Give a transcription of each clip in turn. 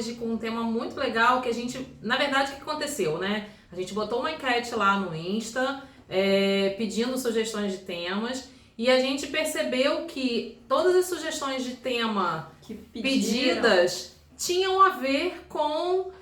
hoje com um tema muito legal que a gente, na verdade, o que aconteceu, né? A gente botou uma enquete lá no Insta, pedindo sugestões de temas, e a gente percebeu que todas as sugestões de tema que pedidas tinham a ver com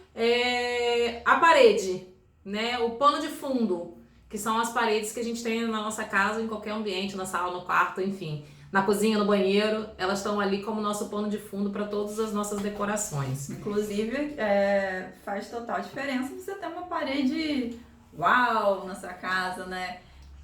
a parede, né? O pano de fundo, que são as paredes que a gente tem na nossa casa, em qualquer ambiente, na sala, no quarto, enfim. Na cozinha, no banheiro, elas estão ali como nosso pano de fundo para todas as nossas decorações. Inclusive, faz total diferença você ter uma parede uau na sua casa, né?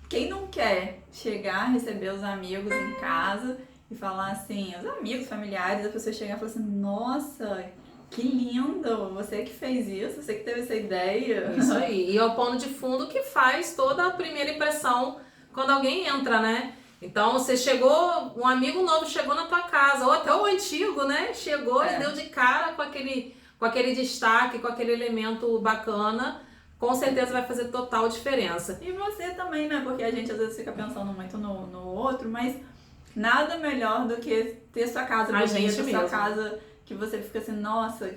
Quem não quer chegar, receber os amigos em casa e falar assim, os amigos, familiares, a pessoa chegar e falar assim, nossa, que lindo, você que fez isso, você que teve essa ideia. Isso aí, e é o pano de fundo que faz toda a primeira impressão quando alguém entra, né? Então, você chegou, um amigo novo chegou na tua casa, ou até o antigo, né? Chegou e deu de cara com aquele destaque, com aquele elemento bacana, com certeza vai fazer total diferença. E você também, né? Porque a gente às vezes fica pensando muito no outro, mas nada melhor do que ter sua casa bonita, sua casa que você fica assim, nossa,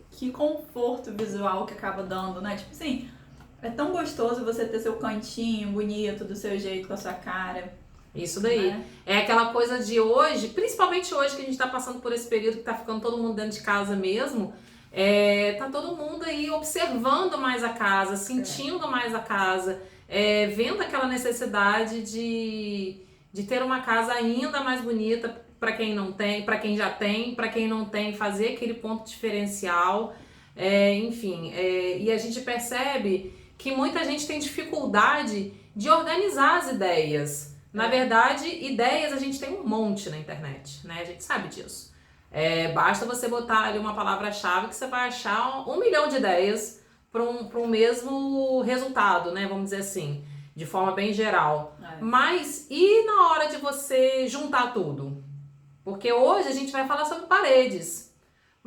que conforto visual que acaba dando, né? Tipo assim, é tão gostoso você ter seu cantinho bonito, do seu jeito, com a sua cara. Isso daí. É aquela coisa de hoje, principalmente hoje que a gente tá passando por esse período que tá ficando todo mundo dentro de casa mesmo, tá todo mundo aí observando mais a casa, sentindo mais a casa, vendo aquela necessidade de ter uma casa ainda mais bonita para quem não tem, para quem já tem, para quem não tem, fazer aquele ponto diferencial, enfim. E a gente percebe que muita gente tem dificuldade de organizar as ideias. Na verdade, ideias a gente tem um monte na internet, né? A gente sabe disso. Basta você botar ali uma palavra-chave que você vai achar 1 milhão de ideias para um mesmo resultado, né? Vamos dizer assim, de forma bem geral. Mas e na hora de você juntar tudo? Porque hoje a gente vai falar sobre paredes.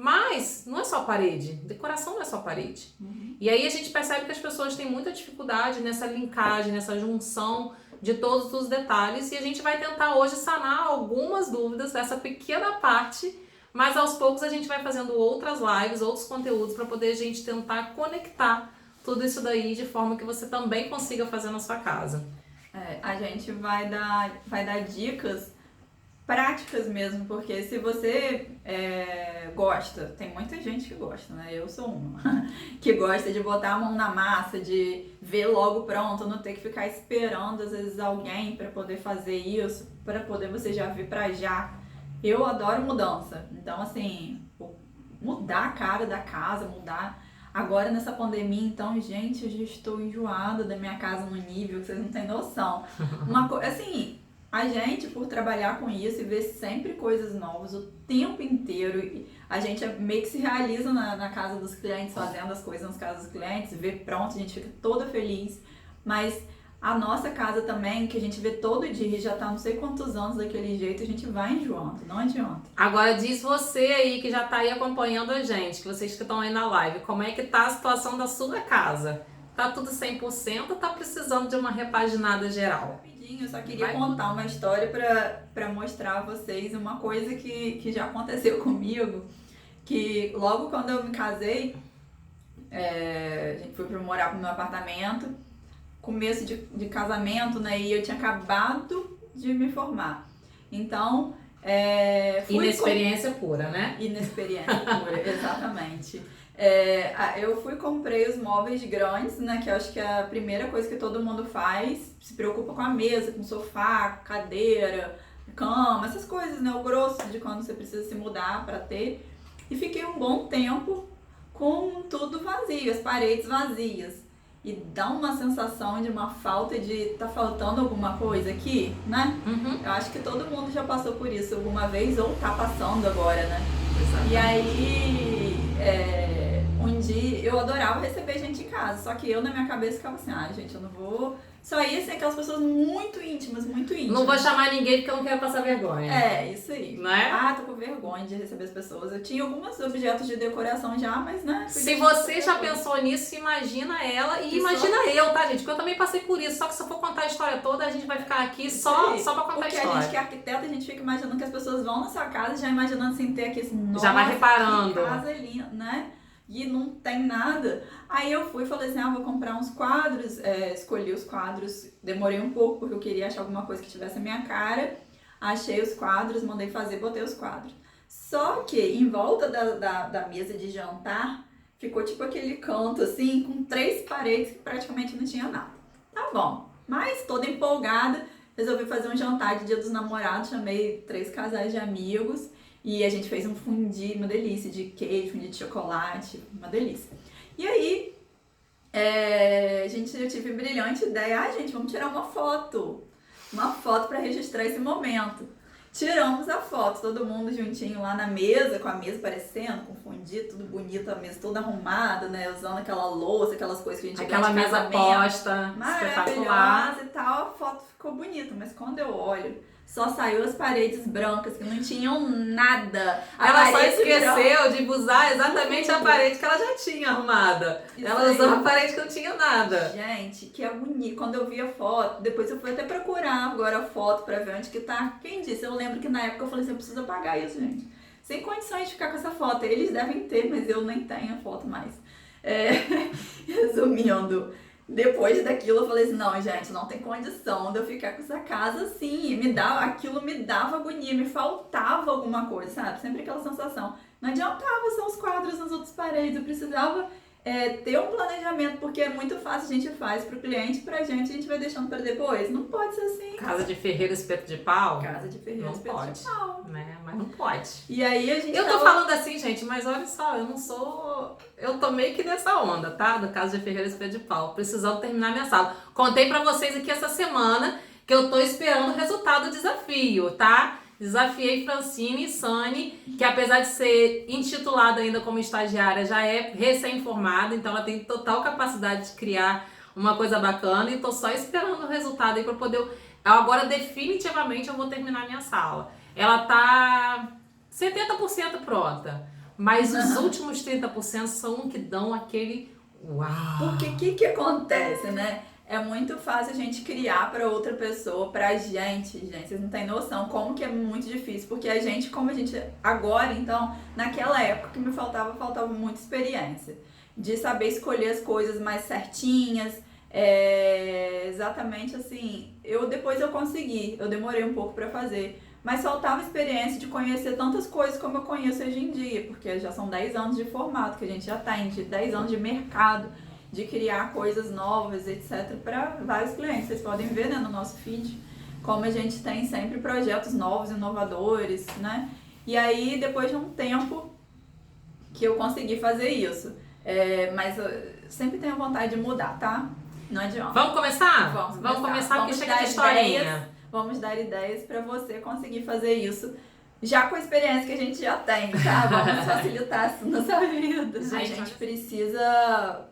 Mas não é só parede, decoração não é só parede. E aí a gente percebe que as pessoas têm muita dificuldade nessa linkagem, nessa junção de todos os detalhes. E a gente vai tentar hoje sanar algumas dúvidas dessa pequena parte, mas aos poucos a gente vai fazendo outras lives, outros conteúdos para poder a gente tentar conectar tudo isso daí de forma que você também consiga fazer na sua casa. A gente vai dar dicas práticas mesmo, porque se você gosta, tem muita gente que gosta, né? Eu sou uma, que gosta de botar a mão na massa, de ver logo pronto, não ter que ficar esperando às vezes alguém para poder fazer isso, para poder você já vir para já. Eu adoro mudança, então assim, mudar a cara da casa, mudar. Agora nessa pandemia, então, gente, eu já estou enjoada da minha casa no nível que vocês não têm noção. Assim, a gente, por trabalhar com isso e ver sempre coisas novas o tempo inteiro, a gente meio que se realiza na casa dos clientes, fazendo as coisas nas casas dos clientes, vê pronto, a gente fica toda feliz. Mas a nossa casa também, que a gente vê todo dia, já tá não sei quantos anos daquele jeito, a gente vai enjoando, não adianta. Agora diz você aí que já tá aí acompanhando a gente, que vocês que estão aí na live, como é que tá a situação da sua casa? Tá tudo 100% ou tá precisando de uma repaginada geral? Rapidinho, eu só queria contar uma história pra mostrar a vocês uma coisa que já aconteceu comigo, que logo quando eu me casei, a gente foi morar pro meu apartamento, começo de casamento, né, e eu tinha acabado de me formar. Então, inexperiência pura, né? Inexperiência pura, exatamente. Eu fui e comprei os móveis grandes, né, que eu acho que é a primeira coisa que todo mundo faz, se preocupa com a mesa, com o sofá, cadeira, cama, essas coisas, né, o grosso de quando você precisa se mudar para ter. E fiquei um bom tempo com tudo vazio, as paredes vazias. E dá uma sensação de uma falta de tá faltando alguma coisa aqui, né? Eu acho que todo mundo já passou por isso alguma vez ou tá passando agora, né? Exatamente. E aí, um eu adorava receber gente em casa, só que eu na minha cabeça ficava assim, gente, eu não vou... Só ia assim, aquelas pessoas muito íntimas. Não vou chamar ninguém porque eu não quero passar vergonha. É, isso aí. Não é? Tô com vergonha de receber as pessoas. Eu tinha alguns objetos de decoração já, mas né... Se você já pensou nisso, imagina ela e imagina eu, tá, gente? Porque eu também passei por isso. Só que se eu for contar a história toda, a gente vai ficar aqui só pra contar a história. Porque a gente que é arquiteta, a gente fica imaginando que as pessoas vão na sua casa, já imaginando assim, ter aqui assim, nossa, já vai reparando. Que casa linda, né? E não tem nada. Aí eu fui e falei assim, vou comprar uns quadros, escolhi os quadros, demorei um pouco porque eu queria achar alguma coisa que tivesse a minha cara, achei os quadros, mandei fazer, botei os quadros. Só que em volta da mesa de jantar, ficou tipo aquele canto assim, com 3 paredes que praticamente não tinha nada. Tá bom, mas toda empolgada, resolvi fazer um jantar de Dia dos Namorados, chamei 3 casais de amigos, e a gente fez um fondue, uma delícia, de queijo, fondue de chocolate, uma delícia. E aí, eu tive a brilhante ideia, gente, vamos tirar uma foto para registrar esse momento. Tiramos a foto, todo mundo juntinho lá na mesa, com a mesa parecendo, com fondue, tudo bonito, a mesa toda arrumada, né, usando aquela louça, aquelas coisas que a gente aquela mesa posta, maravilhosa e tal, a foto ficou bonita, mas quando eu olho, só saiu as paredes brancas, que não tinham nada. Ela só esqueceu de usar exatamente a parede que ela já tinha arrumada. Ela usou a parede que não tinha nada. Gente, que agonia. Quando eu vi a foto, depois eu fui até procurar agora a foto pra ver onde que tá. Quem disse? Eu lembro que na época eu falei assim, eu preciso apagar isso, gente. Sem condições de ficar com essa foto. Eles devem ter, mas eu nem tenho a foto mais. Resumindo... Depois daquilo eu falei assim, não, gente, não tem condição de eu ficar com essa casa assim. Aquilo me dava agonia, me faltava alguma coisa, sabe? Sempre aquela sensação. Não adiantava só os quadros nas outras paredes, eu precisava ter um planejamento, porque é muito fácil, a gente faz pro cliente, pra gente, a gente vai deixando pra depois. Não pode ser assim. Casa de ferreiro, espeto de pau? Casa de ferreiro, espeto de pau. Né? Mas não pode. E aí a gente Eu tô falando assim, gente, mas olha só, eu tô meio que nessa onda, tá? Do Casa de ferreiro, espeto de pau. Precisando terminar minha sala. Contei pra vocês aqui essa semana que eu tô esperando o resultado do desafio, tá? Desafiei Francine e Sani, que apesar de ser intitulada ainda como estagiária, já é recém-formada, então ela tem total capacidade de criar uma coisa bacana e tô só esperando o resultado aí pra poder... Agora, definitivamente, eu vou terminar minha sala. Ela tá 70% pronta, mas os últimos 30% são que dão aquele uau! Porque o que acontece, né? É muito fácil a gente criar para outra pessoa, pra gente, vocês não têm noção como que é muito difícil, porque como a gente agora, então, naquela época que me faltava muita experiência, de saber escolher as coisas mais certinhas, exatamente assim, depois eu consegui, eu demorei um pouco para fazer, mas faltava experiência de conhecer tantas coisas como eu conheço hoje em dia, porque já são 10 anos de formato que a gente já tem, de 10 anos de mercado, de criar coisas novas, etc, para vários clientes. Vocês podem ver, né, no nosso feed, como a gente tem sempre projetos novos, inovadores, né? E aí, depois de um tempo que eu consegui fazer isso. Mas eu sempre tenho vontade de mudar, tá? Não adianta. Vamos começar? Vamos começar porque chega de historinha. Vamos dar ideias para você conseguir fazer isso. Já com a experiência que a gente já tem, tá? Vamos facilitar isso na sua vida. A gente precisa...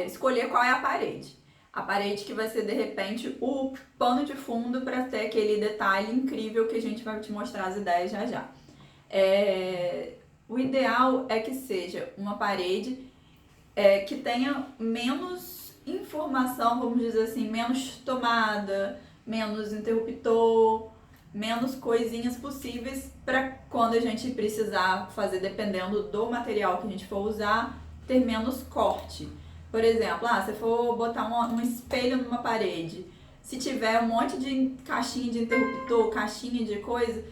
escolher qual é a parede. A parede que vai ser, de repente, o pano de fundo para ter aquele detalhe incrível que a gente vai te mostrar as ideias já já. O ideal é que seja uma parede que tenha menos informação, vamos dizer assim, menos tomada, menos interruptor, menos coisinhas possíveis para quando a gente precisar fazer, dependendo do material que a gente for usar, ter menos corte. Por exemplo, se for botar um espelho numa parede, se tiver um monte de caixinha de interruptor, caixinha de coisa,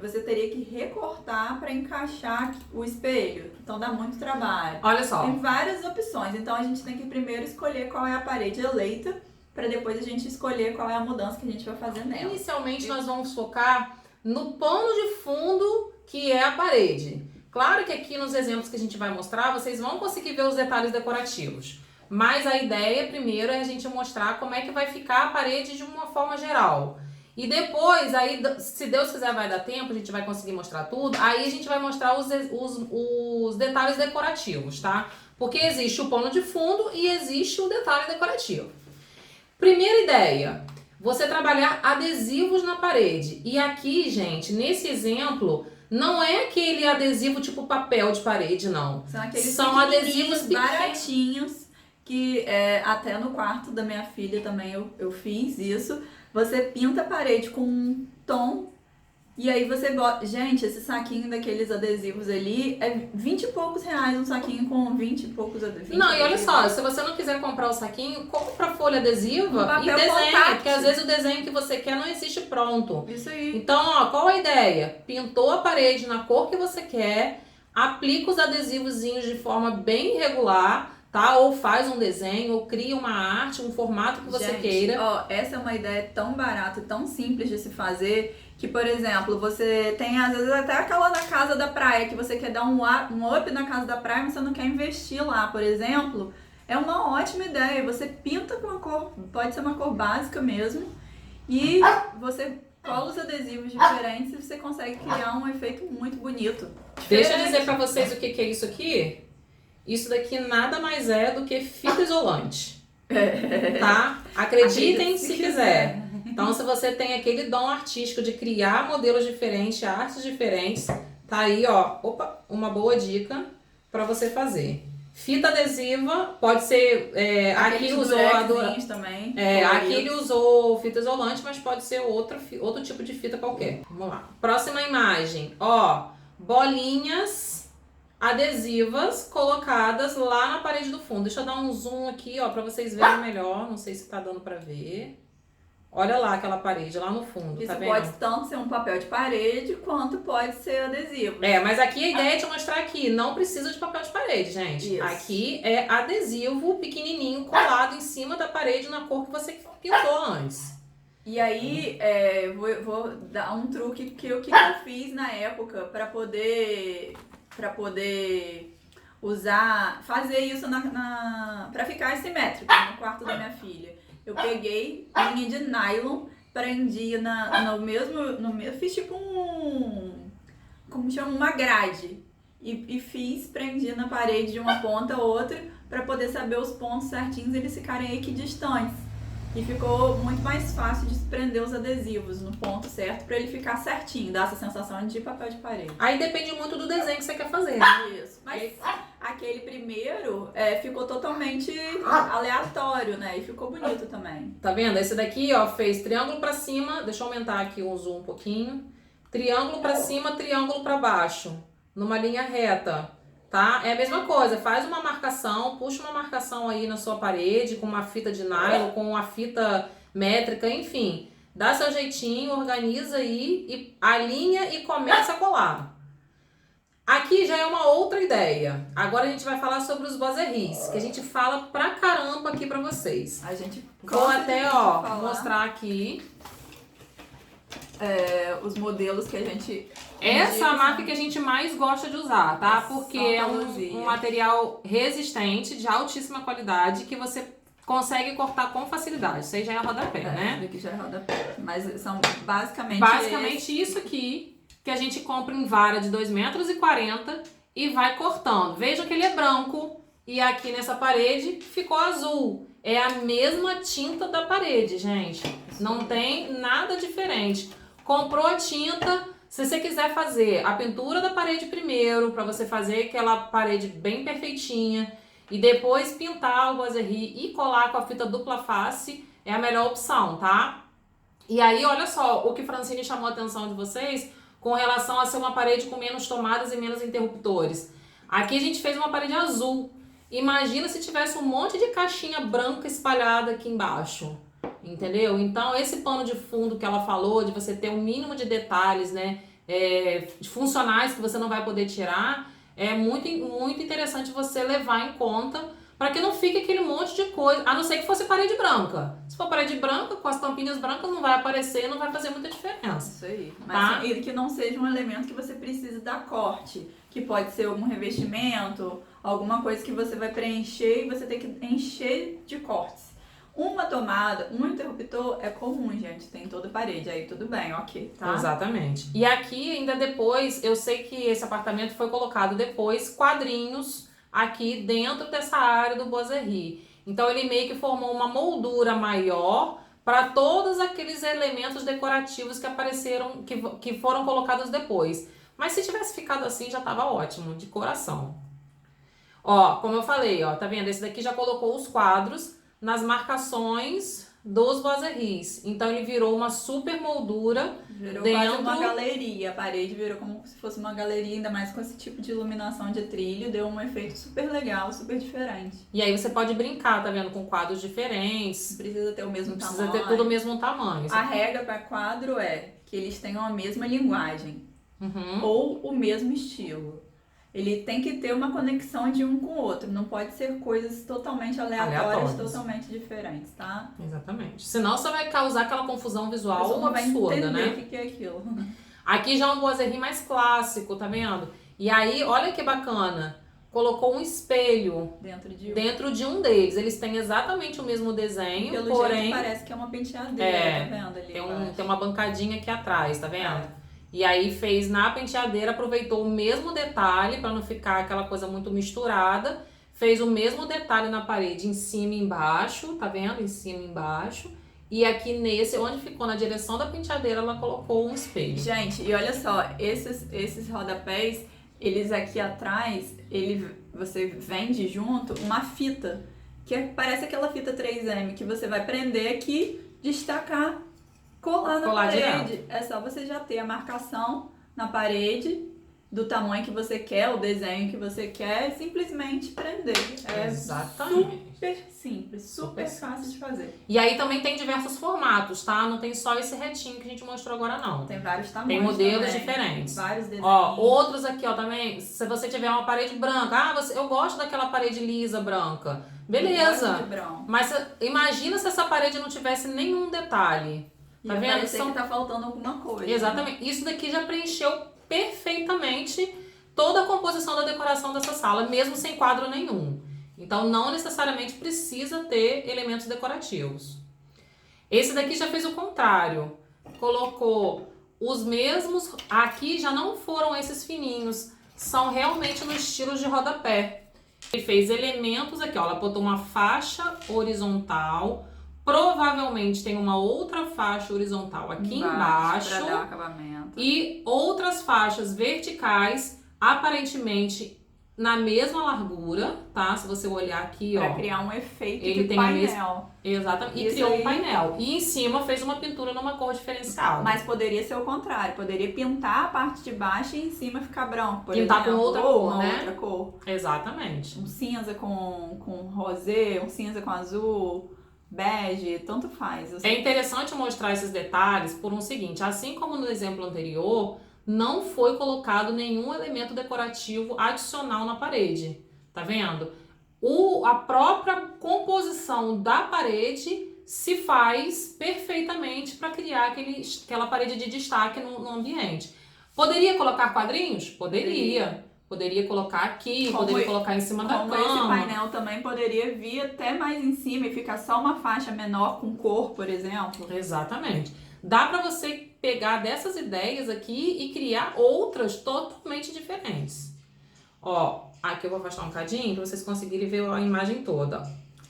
você teria que recortar para encaixar o espelho. Então dá muito trabalho. Olha só. Tem várias opções. Então a gente tem que primeiro escolher qual é a parede eleita, para depois a gente escolher qual é a mudança que a gente vai fazer nela. Inicialmente nós vamos focar no pano de fundo, que é a parede. Claro que aqui nos exemplos que a gente vai mostrar, vocês vão conseguir ver os detalhes decorativos. Mas a ideia primeiro é a gente mostrar como é que vai ficar a parede de uma forma geral. E depois, aí, se Deus quiser vai dar tempo, a gente vai conseguir mostrar tudo. Aí a gente vai mostrar os detalhes decorativos, tá? Porque existe o pano de fundo e existe o detalhe decorativo. Primeira ideia, você trabalhar adesivos na parede. E aqui, gente, nesse exemplo, não é aquele adesivo tipo papel de parede, não. São adesivos baratinhos, que até no quarto da minha filha também eu fiz isso. Você pinta a parede com um tom e aí você bota... Gente, esse saquinho daqueles adesivos ali é 20 e poucos reais, um saquinho com 20 e poucos adesivos. Não, e olha só, se você não quiser comprar o saquinho, compra a folha adesiva e desenha, porque às vezes o desenho que você quer não existe pronto. Isso aí. Então, ó, qual a ideia? Pintou a parede na cor que você quer, aplica os adesivozinhos de forma bem irregular, tá? Ou faz um desenho, ou cria uma arte, um formato que você queira. Ó, essa é uma ideia tão barata, tão simples de se fazer, que, por exemplo, você tem às vezes até aquela na casa da praia, que você quer dar um up na casa da praia, mas você não quer investir lá, por exemplo. É uma ótima ideia. Você pinta com uma cor, pode ser uma cor básica mesmo, e você cola os adesivos diferentes e você consegue criar um efeito muito bonito. Deixa eu dizer pra vocês o que é isso aqui. Isso daqui nada mais é do que fita isolante, tá? Acreditem se quiser. Então, se você tem aquele dom artístico de criar modelos diferentes, artes diferentes, tá aí, ó, uma boa dica para você fazer. Fita adesiva, pode ser, aqui usou também. Aqui ele usou fita isolante, mas pode ser outro tipo de fita qualquer. Vamos lá. Próxima imagem, ó, bolinhas adesivas colocadas lá na parede do fundo. Deixa eu dar um zoom aqui, ó, para vocês verem melhor. Não sei se tá dando para ver. Olha lá aquela parede lá no fundo, isso tá vendo? Pode tanto ser um papel de parede, quanto pode ser adesivo. Mas aqui a ideia é te mostrar aqui, não precisa de papel de parede, gente. Isso. Aqui é adesivo pequenininho colado em cima da parede na cor que você pintou antes. E aí, vou dar um truque que eu fiz na época para poder usar, fazer isso para ficar simétrico no quarto da minha filha. Eu peguei linha de nylon, prendi no mesmo, fiz tipo como chama, uma grade. E prendi na parede de uma ponta a outra, para poder saber os pontos certinhos e eles ficarem equidistantes. E ficou muito mais fácil de prender os adesivos no ponto certo, para ele ficar certinho, dar essa sensação de papel de parede. Aí depende muito do desenho que você quer fazer. Isso. Mas aquele primeiro ficou totalmente aleatório, né? E ficou bonito também. Tá vendo? Esse daqui, ó, fez triângulo pra cima. Deixa eu aumentar aqui o zoom um pouquinho. Triângulo pra cima, triângulo pra baixo. Numa linha reta, tá? É a mesma coisa. Faz uma marcação, puxa uma marcação aí na sua parede com uma fita de nylon, com uma fita métrica, enfim. Dá seu jeitinho, organiza aí, e alinha e começa a colar. Aqui já é uma outra ideia. Agora a gente vai falar sobre os boiseries, que a gente fala pra caramba aqui pra vocês. Vou até, mostrar aqui. Os modelos que a gente... Essa é a marca que a gente mais gosta de usar, tá? Porque é um material resistente, de altíssima qualidade, que você consegue cortar com facilidade. Isso aí já é rodapé, né? Isso aqui já é rodapé. Mas são basicamente... Basicamente isso aqui, que a gente compra em vara de 2,40 metros e vai cortando. Veja que ele é branco e aqui nessa parede ficou azul. É a mesma tinta da parede, gente. Não tem nada diferente. Comprou a tinta, se você quiser fazer a pintura da parede primeiro, para você fazer aquela parede bem perfeitinha, e depois pintar o boiserie e colar com a fita dupla face, é a melhor opção, tá? E aí, olha só, o que Francine chamou a atenção de vocês com relação a ser uma parede com menos tomadas e menos interruptores. Aqui a gente fez uma parede azul. Imagina se tivesse um monte de caixinha branca espalhada aqui embaixo. Entendeu? Então, esse pano de fundo que ela falou, de você ter um mínimo de detalhes, né, funcionais que você não vai poder tirar, é muito, muito interessante você levar em conta para que não fique aquele monte de coisa, a não ser que fosse parede branca. Se for parede branca, com as tampinhas brancas, não vai aparecer, não vai fazer muita diferença. Isso aí. Mas tá? que não seja um elemento que você precisa dar corte, que pode ser algum revestimento, alguma coisa que você vai preencher e você tem que encher de cortes. Uma tomada, um interruptor é comum, gente, tem toda a parede, aí tudo bem, ok, tá? Exatamente. E aqui ainda depois, eu sei que esse apartamento foi colocado depois quadrinhos aqui dentro dessa área do boiserie. Então ele meio que formou uma moldura maior para todos aqueles elementos decorativos que apareceram, que foram colocados depois. Mas se tivesse ficado assim já estava ótimo, de coração. Ó, como eu falei, ó, tá vendo? Esse daqui já colocou os quadros nas marcações dos boiseries. Então ele virou uma super moldura. Virou dentro... quase uma galeria. A parede virou como se fosse uma galeria, ainda mais com esse tipo de iluminação de trilho. Deu um efeito super legal, super diferente. E aí você pode brincar, tá vendo? Com quadros diferentes. Não precisa ter o mesmo Não tamanho. precisa ter tudo o mesmo tamanho. A regra para quadro é que eles tenham a mesma linguagem. Uhum. Ou o mesmo estilo. Ele tem que ter uma conexão de um com o outro. Não pode ser coisas totalmente aleatórias. Totalmente diferentes, tá? Exatamente. Senão você vai causar aquela confusão visual absurda, vai entender, né? O que é aquilo. Aqui já é um boiserie mais clássico, tá vendo? E aí, olha que bacana. Colocou um espelho dentro de um deles. Eles têm exatamente o mesmo desenho, pelo porém... jeito parece que é uma penteadeira, tá vendo ali? Tem uma bancadinha aqui atrás, tá vendo? É. E aí fez na penteadeira, aproveitou o mesmo detalhe para não ficar aquela coisa muito misturada. Fez o mesmo detalhe na parede, em cima e embaixo, tá vendo? Em cima e embaixo. E aqui nesse, onde ficou na direção da penteadeira, ela colocou um espelho. Gente, e olha só, esses rodapés, eles aqui atrás, você vende junto uma fita, que parece aquela fita 3M, que você vai prender aqui, destacar, colar na parede. Direto. É só você já ter a marcação na parede do tamanho que você quer, o desenho que você quer, simplesmente prender. É exatamente. Super simples, super fácil de fazer. E aí também tem diversos formatos, tá? Não tem só esse retinho que a gente mostrou agora, não. Tem vários tamanhos. Tem modelos também, diferentes. Vários desenhos. Ó, outros aqui, ó, também. Se você tiver uma parede branca, eu gosto daquela parede lisa branca. Beleza. Mas imagina se essa parede não tivesse nenhum detalhe. Tá vendo? Que tá faltando alguma coisa. Exatamente. Né? Isso daqui já preencheu perfeitamente toda a composição da decoração dessa sala, mesmo sem quadro nenhum. Então não necessariamente precisa ter elementos decorativos. Esse daqui já fez o contrário. Colocou os mesmos... Aqui já não foram esses fininhos. São realmente no estilo de rodapé. Ele fez elementos aqui, ó. Ela botou uma faixa horizontal. Provavelmente tem uma outra faixa horizontal aqui embaixo. Pra dar acabamento. E outras faixas verticais, aparentemente na mesma largura, tá? Se você olhar aqui, ó. Pra criar um efeito ele de tem painel. Exatamente. E criou um painel. E em cima fez uma pintura numa cor diferencial. Mas poderia ser o contrário. Poderia pintar a parte de baixo e em cima ficar branco, por pintar exemplo. Com outra ou cor, né? Outra cor. Exatamente. Um cinza com rosé, um cinza com azul, bege, tanto faz. É interessante mostrar esses detalhes por um seguinte. Assim como no exemplo anterior, não foi colocado nenhum elemento decorativo adicional na parede. Tá vendo? A própria composição da parede se faz perfeitamente para criar aquela parede de destaque no ambiente. Poderia colocar quadrinhos? Poderia. Poderia colocar aqui, poderia colocar em cima da cama. Esse painel também poderia vir até mais em cima e ficar só uma faixa menor com cor, por exemplo. Exatamente. Dá para você pegar dessas ideias aqui e criar outras totalmente diferentes. Ó, aqui eu vou afastar um bocadinho para vocês conseguirem ver a imagem toda.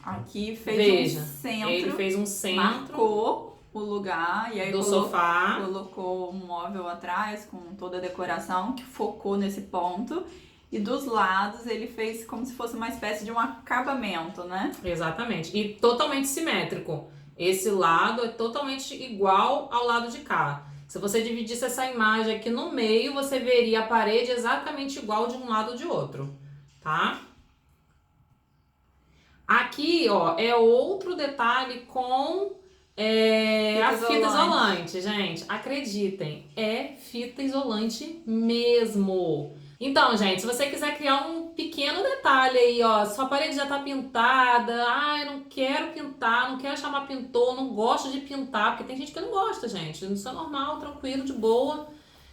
Aqui fez um centro. Ele fez um centro. Marcou o lugar e aí do sofá. Colocou um móvel atrás com toda a decoração que focou nesse ponto. E dos lados ele fez como se fosse uma espécie de um acabamento, né? Exatamente. E totalmente simétrico. Esse lado é totalmente igual ao lado de cá. Se você dividisse essa imagem aqui no meio, você veria a parede exatamente igual de um lado ou de outro, tá? Aqui, ó, é outro detalhe com a fita isolante, gente. Acreditem, é fita isolante mesmo. Então, gente, se você quiser criar um pequeno detalhe aí, ó, sua parede já tá pintada, eu não quero pintar, não quero chamar pintor, não gosto de pintar, porque tem gente que não gosta, gente, isso é normal, tranquilo, de boa.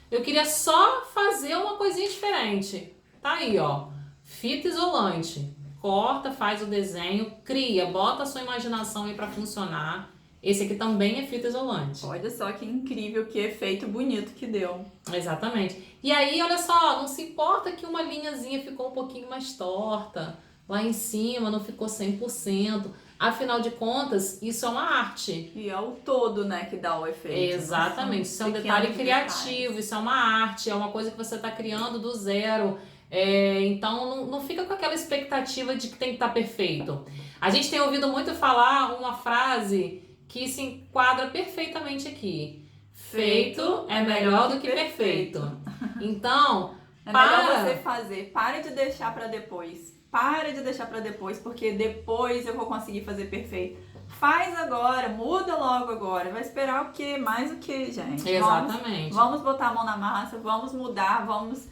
Eu queria só fazer uma coisinha diferente. Tá aí, ó, fita isolante. Corta, faz o desenho, cria, bota a sua imaginação aí pra funcionar. Esse aqui também é fita isolante. Olha só que incrível, que efeito bonito que deu. Exatamente. E aí, olha só, não se importa que uma linhazinha ficou um pouquinho mais torta, lá em cima não ficou 100%. Afinal de contas, isso é uma arte. E é o todo, né, que dá o efeito. Exatamente, isso é um detalhe criativo, isso é uma arte, é uma coisa que você está criando do zero. Então não fica com aquela expectativa de que tem que estar perfeito. A gente tem ouvido muito falar uma frase que se enquadra perfeitamente aqui. Feito é melhor do que perfeito. Então, é melhor você fazer. Para de deixar para depois. Para de deixar para depois, porque depois eu vou conseguir fazer perfeito. Faz agora, muda logo agora. Vai esperar o quê? Mais o quê, gente? Exatamente. Vamos botar a mão na massa, vamos mudar, vamos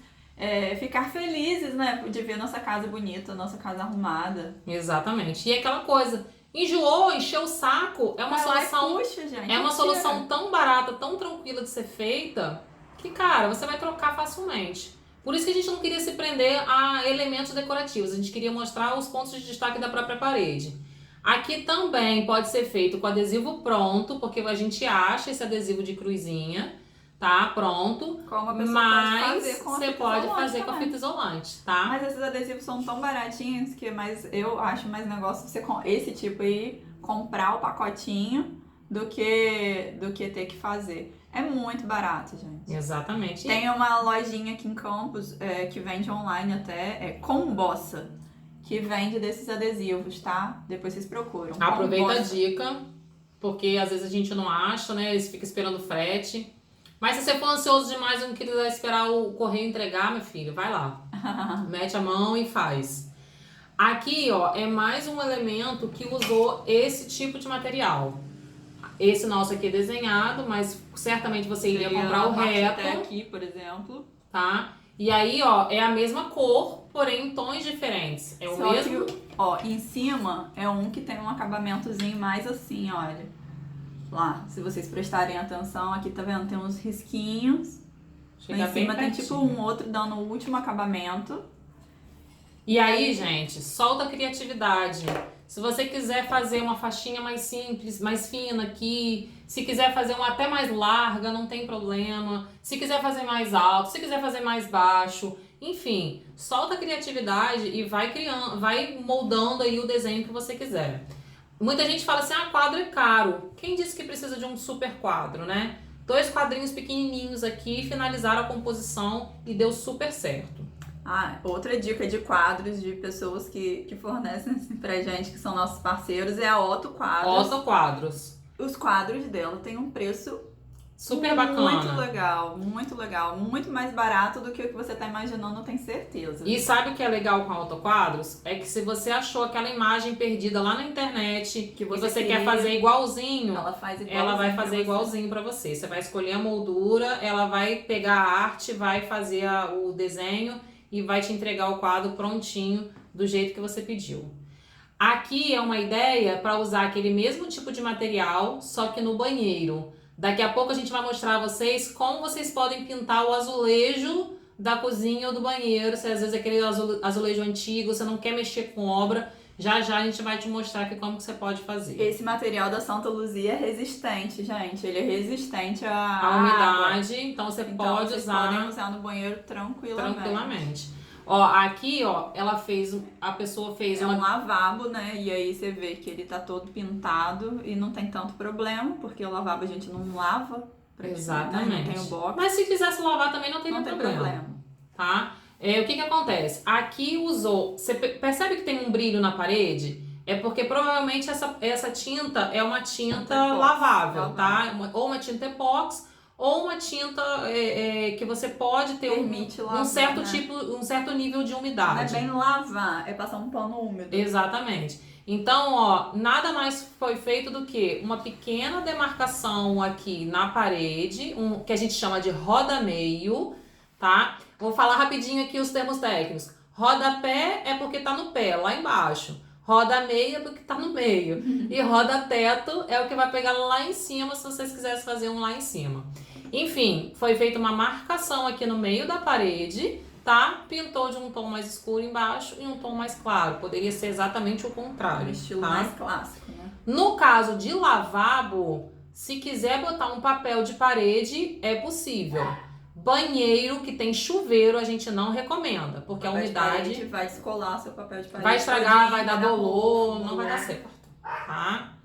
ficar felizes, né? De ver nossa casa bonita, nossa casa arrumada. Exatamente. E aquela coisa, enjoou, encheu o saco, é uma solução. Puxa, gente, é uma solução tão barata, tão tranquila de ser feita, que, cara, você vai trocar facilmente. Por isso que a gente não queria se prender a elementos decorativos, a gente queria mostrar os pontos de destaque da própria parede. Aqui também pode ser feito com adesivo pronto, porque a gente acha esse adesivo de cruzinha, tá? Pronto. Como a pessoa mas você pode fazer com a fita isolante, tá? Mas esses adesivos são tão baratinhos que eu acho mais negócio você com esse tipo aí, comprar o pacotinho do que ter que fazer. É muito barato, gente. Exatamente. Tem uma lojinha aqui em Campos que vende online até, Combossa, que vende desses adesivos, tá? Depois vocês procuram. Aproveita Combossa. a dica, porque às vezes a gente não acha, né? Eles ficam esperando frete. Mas se você for ansioso demais e não quiser esperar o correio entregar, meu filho, vai lá. Mete a mão e faz. Aqui, ó, é mais um elemento que usou esse tipo de material. Esse nosso aqui é desenhado, mas certamente você iria comprar o reto. Até aqui, por exemplo. Tá? E aí, ó, é a mesma cor, porém em tons diferentes. É o Só mesmo. Que, ó, em cima é um que tem um acabamentozinho mais assim, olha. Lá, se vocês prestarem atenção, aqui tá vendo? Tem uns risquinhos. Chega Lá em cima bem tem tipo um outro dando o último acabamento. E aí, gente, solta a criatividade. Se você quiser fazer uma faixinha mais simples, mais fina aqui, se quiser fazer uma até mais larga, não tem problema. Se quiser fazer mais alto, se quiser fazer mais baixo, enfim, solta a criatividade e vai criando, vai moldando aí o desenho que você quiser. Muita gente fala assim, quadro é caro. Quem disse que precisa de um super quadro, né? 2 quadrinhos pequenininhos aqui, finalizaram a composição e deu super certo. Outra dica de quadros de pessoas que fornecem pra gente, que são nossos parceiros, é a Otto Quadros. Otto Quadros. Os quadros dela têm um preço super bacana. Muito legal. Muito mais barato do que o que você tá imaginando, eu tenho certeza. E sabe o que é legal com a Otto Quadros? É que se você achou aquela imagem perdida lá na internet que você quer fazer igualzinho, ela vai fazer igualzinho pra você. Você vai escolher a moldura, ela vai pegar a arte, vai fazer o desenho e vai te entregar o quadro prontinho, do jeito que você pediu. Aqui é uma ideia para usar aquele mesmo tipo de material, só que no banheiro. Daqui a pouco a gente vai mostrar a vocês como vocês podem pintar o azulejo da cozinha ou do banheiro. Se às vezes é aquele azulejo antigo, você não quer mexer com obra, já a gente vai te mostrar aqui como que você pode fazer. Esse material da Santa Luzia é resistente, gente. Ele é resistente à umidade, água. Então vocês podem usar no banheiro tranquilamente. Ó, aqui, ó, a pessoa fez um lavabo, né? E aí você vê que ele tá todo pintado e não tem tanto problema, porque o lavabo a gente não lava. Exatamente. Né? Não tem o box. Mas se quisesse lavar também não tem problema. Tá? O que acontece? Aqui usou... Você percebe que tem um brilho na parede? É porque provavelmente essa tinta é uma tinta lavável, tá? Ou uma tinta epóxi, ou uma tinta que você pode ter um certo nível de umidade. Não é bem lavar, é passar um pano úmido. Exatamente. Então, ó, nada mais foi feito do que uma pequena demarcação aqui na parede, que a gente chama de rodameio, tá? Vou falar rapidinho aqui os termos técnicos. Rodapé é porque tá no pé, lá embaixo. Roda-meio é porque tá no meio. E roda-teto é o que vai pegar lá em cima, se vocês quisessem fazer um lá em cima. Enfim, foi feita uma marcação aqui no meio da parede, tá? Pintou de um tom mais escuro embaixo e um tom mais claro. Poderia ser exatamente o contrário, Um estilo tá? mais clássico, né? No caso de lavabo, se quiser botar um papel de parede, é possível. Banheiro que tem chuveiro, a gente não recomenda, porque a Papel de umidade parede vai descolar seu papel de parede. vai estragar, todinho, vai dar bolor, não vai dar certo, tá?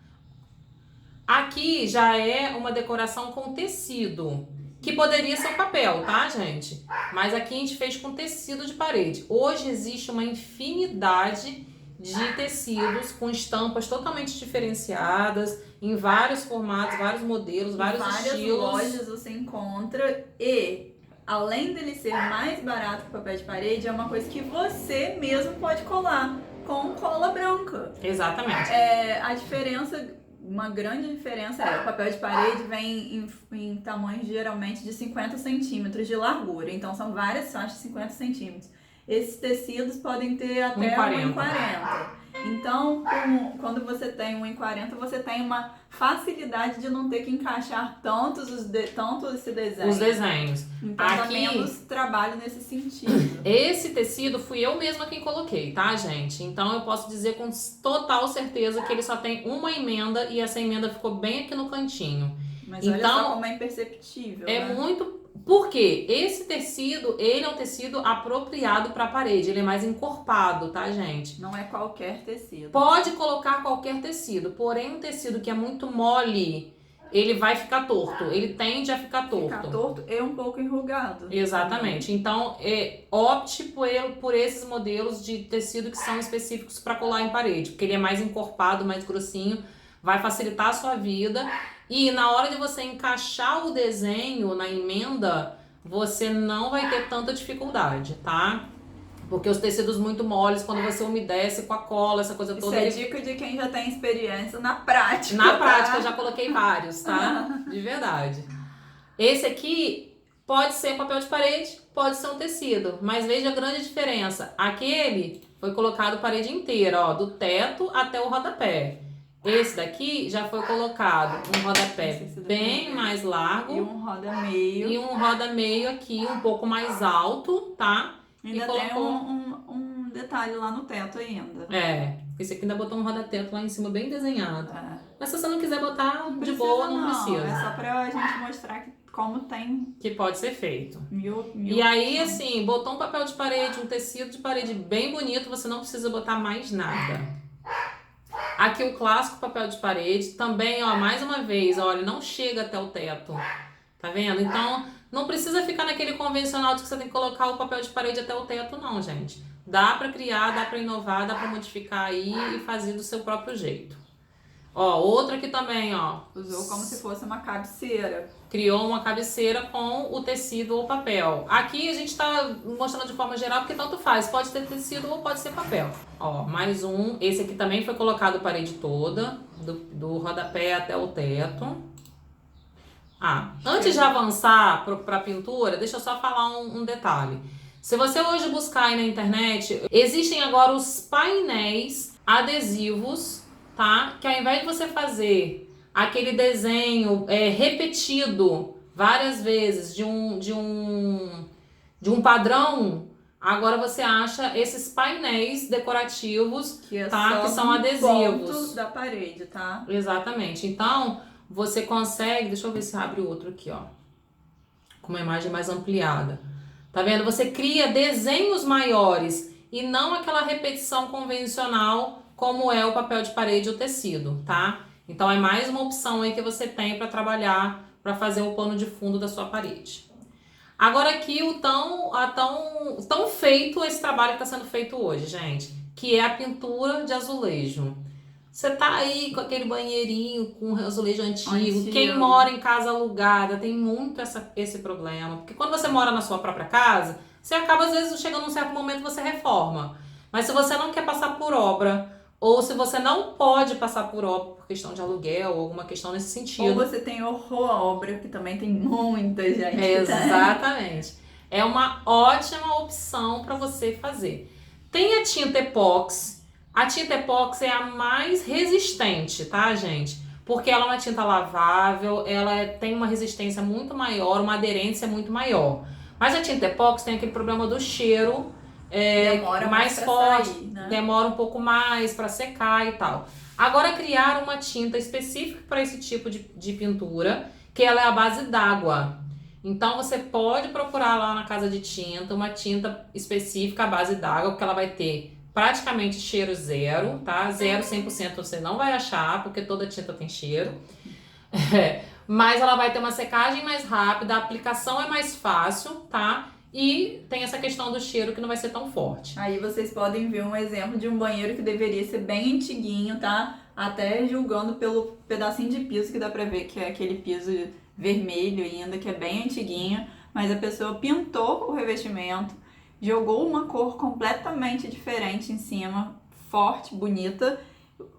Aqui já é uma decoração com tecido, que poderia ser um papel, tá, gente? Mas aqui a gente fez com tecido de parede. Hoje existe uma infinidade de tecidos com estampas totalmente diferenciadas, em vários formatos, vários modelos, vários estilos. Várias lojas você encontra e, além dele ser mais barato que o papel de parede, é uma coisa que você mesmo pode colar com cola branca. Exatamente. A diferença, uma grande diferença o papel de parede vem em tamanhos geralmente de 50 centímetros de largura, então são várias faixas de 50 centímetros. Esses tecidos podem ter até 1,40. Então, quando você tem 1,40, você tem uma facilidade de não ter que encaixar tanto esse desenho. Os desenhos. Então, dá menos trabalho nesse sentido. Esse tecido fui eu mesma quem coloquei, tá, gente? Então, eu posso dizer com total certeza que ele só tem uma emenda e essa emenda ficou bem aqui no cantinho. Mas olha só como é imperceptível, É né? muito... Porque esse tecido, ele é um tecido apropriado para a parede, ele é mais encorpado, tá, gente? Não é qualquer tecido. Pode colocar qualquer tecido, porém um tecido que é muito mole, ele vai ficar torto, ele tende a ficar torto. Ficar torto e um pouco enrugado. Exatamente. Então, opte por esses modelos de tecido que são específicos para colar em parede, porque ele é mais encorpado, mais grossinho, vai facilitar a sua vida. E na hora de você encaixar o desenho na emenda, você não vai ter tanta dificuldade, tá? Porque os tecidos muito moles, quando você umedece com a cola, essa coisa toda... Isso é dica de quem já tem experiência na prática. Na prática, eu já coloquei vários, tá? De verdade. Esse aqui pode ser papel de parede, pode ser um tecido, mas veja a grande diferença. Aquele foi colocado parede inteira, ó, do teto até o rodapé. Esse daqui já foi colocado um rodapé bem mais largo. E um roda meio. E um roda meio aqui, um pouco mais alto, tá? Ainda tem um detalhe lá no teto ainda. Esse aqui ainda botou um roda-teto lá em cima bem desenhado. Mas se você não quiser botar de Precisa boa, não precisa. É só pra gente mostrar como tem... Que pode ser feito. Mil e aí, assim, botou um papel de parede, um tecido de parede bem bonito, você não precisa botar mais nada. Aqui o clássico papel de parede, também, ó, mais uma vez, olha, não chega até o teto, tá vendo? Então, não precisa ficar naquele convencional de que você tem que colocar o papel de parede até o teto, não, gente. Dá pra criar, dá pra inovar, dá pra modificar aí e fazer do seu próprio jeito. Ó, outro aqui também, ó. Usou como se fosse uma cabeceira. Criou uma cabeceira com o tecido ou papel. Aqui a gente tá mostrando de forma geral porque tanto faz. Pode ter tecido ou pode ser papel. Ó, mais um. Esse aqui também foi colocado parede toda, do rodapé até o teto. Antes de avançar pra pintura, deixa eu só falar um detalhe. Se você hoje buscar aí na internet, existem agora os painéis adesivos, tá? Que ao invés de você fazer aquele desenho repetido várias vezes de um padrão, agora você acha esses painéis decorativos que são adesivos. Ponto da parede, tá? Exatamente. Então, você consegue... Deixa eu ver se abre o outro aqui, ó. Com uma imagem mais ampliada. Tá vendo? Você cria desenhos maiores e não aquela repetição convencional como é o papel de parede e o tecido, tá? Então é mais uma opção aí que você tem para trabalhar, para fazer o pano de fundo da sua parede. Agora aqui o tão feito esse trabalho que está sendo feito hoje, gente, que é a pintura de azulejo. Você tá aí com aquele banheirinho com azulejo antigo. Quem mora em casa alugada tem muito esse problema. Porque quando você mora na sua própria casa, você acaba, às vezes, chegando num certo momento você reforma. Mas se você não quer passar por obra, ou se você não pode passar por obra por questão de aluguel, ou alguma questão nesse sentido. Ou você tem horror à obra, que também tem muita gente. Exatamente. É uma ótima opção para você fazer. Tem a tinta epóxi. A tinta epóxi é a mais resistente, tá, gente? Porque ela é uma tinta lavável, ela tem uma resistência muito maior, uma aderência muito maior. Mas a tinta epóxi tem aquele problema do cheiro Demora mais mais pra forte, sair, né? demora um pouco mais para secar e tal. Agora criar uma tinta específica para esse tipo de pintura, que ela é a base d'água. Então você pode procurar lá na casa de tinta uma tinta específica à base d'água, porque ela vai ter praticamente cheiro zero, tá? 100% você não vai achar, porque toda tinta tem cheiro. Mas ela vai ter uma secagem mais rápida, a aplicação é mais fácil, tá? E tem essa questão do cheiro que não vai ser tão forte. Aí vocês podem ver um exemplo de um banheiro que deveria ser bem antiguinho, tá? Até julgando pelo pedacinho de piso que dá pra ver que é aquele piso vermelho ainda, que é bem antiguinho. Mas a pessoa pintou o revestimento, jogou uma cor completamente diferente em cima, forte, bonita,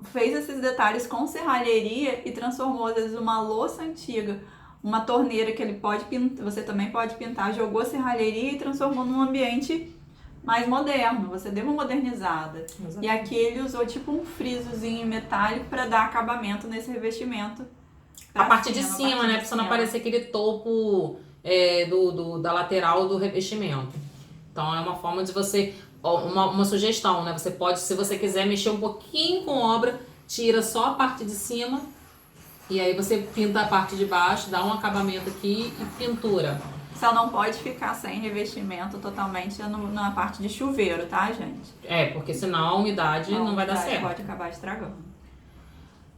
fez esses detalhes com serralheria e transformou, às vezes, uma louça antiga, uma torneira que ele pode pintar, você também pode pintar, jogou serralheria e transformou num ambiente mais moderno, você deu uma modernizada. Exatamente. E aqui ele usou tipo um frisozinho metálico para dar acabamento nesse revestimento. A parte de cima, né? Pra você não cima. aparecer aquele topo da lateral do revestimento. Então é uma forma de você... Uma sugestão, né? Você pode, se você quiser mexer um pouquinho com obra, tira só a parte de cima e aí você pinta a parte de baixo, dá um acabamento aqui e pintura. Só não pode ficar sem revestimento totalmente na parte de chuveiro, tá, gente? Porque senão a umidade não vai dar certo. Pode acabar estragando.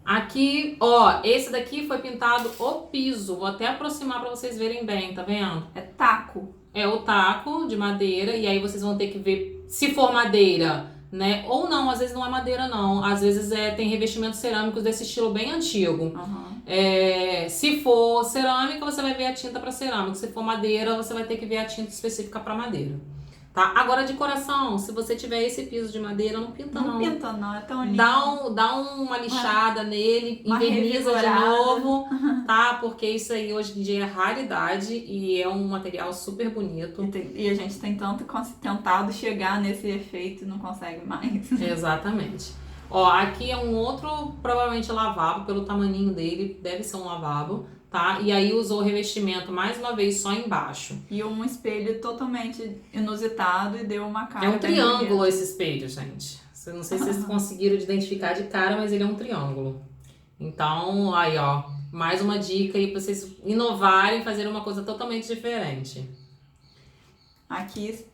Aqui, ó, esse daqui foi pintado o piso. Vou até aproximar pra vocês verem bem, tá vendo? É taco. É o taco de madeira e aí vocês vão ter que ver se for madeira, né? Ou não, às vezes não é madeira não. Às vezes tem revestimentos cerâmicos desse estilo bem antigo. Uhum. Se for cerâmica, você vai ver a tinta para cerâmica. Se for madeira, você vai ter que ver a tinta específica para madeira. Tá? Agora, decoração, se você tiver esse piso de madeira, não pinta não. Não pinta não, é tão lindo. Dá uma lixada nele, uma inverniza de revigorada. novo, tá? Porque isso aí hoje em dia é raridade e é um material super bonito. E a gente tem tentado chegar nesse efeito e não consegue mais. Exatamente. Ó, aqui é um outro, provavelmente lavabo, pelo tamaninho dele, deve ser um lavabo, tá? E aí usou o revestimento mais uma vez só embaixo. E um espelho totalmente inusitado e deu uma cara. É um triângulo esse espelho, gente. Não sei se vocês conseguiram identificar de cara, mas ele é um triângulo. Então, aí ó, mais uma dica aí pra vocês inovarem, fazer uma coisa totalmente diferente. Aqui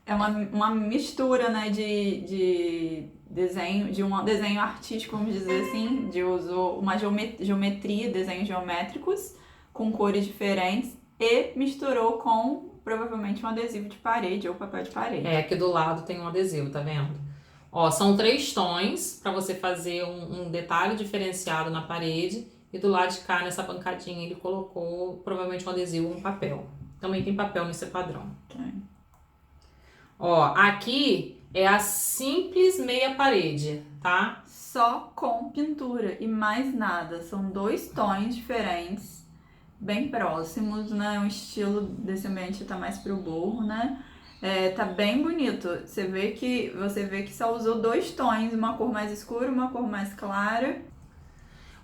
é uma mistura, né, de desenho, de um desenho artístico, vamos dizer assim, usou uma geometria, desenhos geométricos com cores diferentes e misturou com provavelmente um adesivo de parede ou papel de parede. Aqui do lado tem um adesivo, tá vendo? Ó, são 3 tons para você fazer um detalhe diferenciado na parede e do lado de cá, nessa bancadinha, ele colocou provavelmente um adesivo, um papel. Também tem papel nesse padrão. Ó, aqui é a simples meia parede, tá? Só com pintura e mais nada. São 2 tons diferentes, bem próximos, né? O estilo desse ambiente tá mais pro burro, né? Tá bem bonito. Você vê que só usou 2 tons, uma cor mais escura, uma cor mais clara.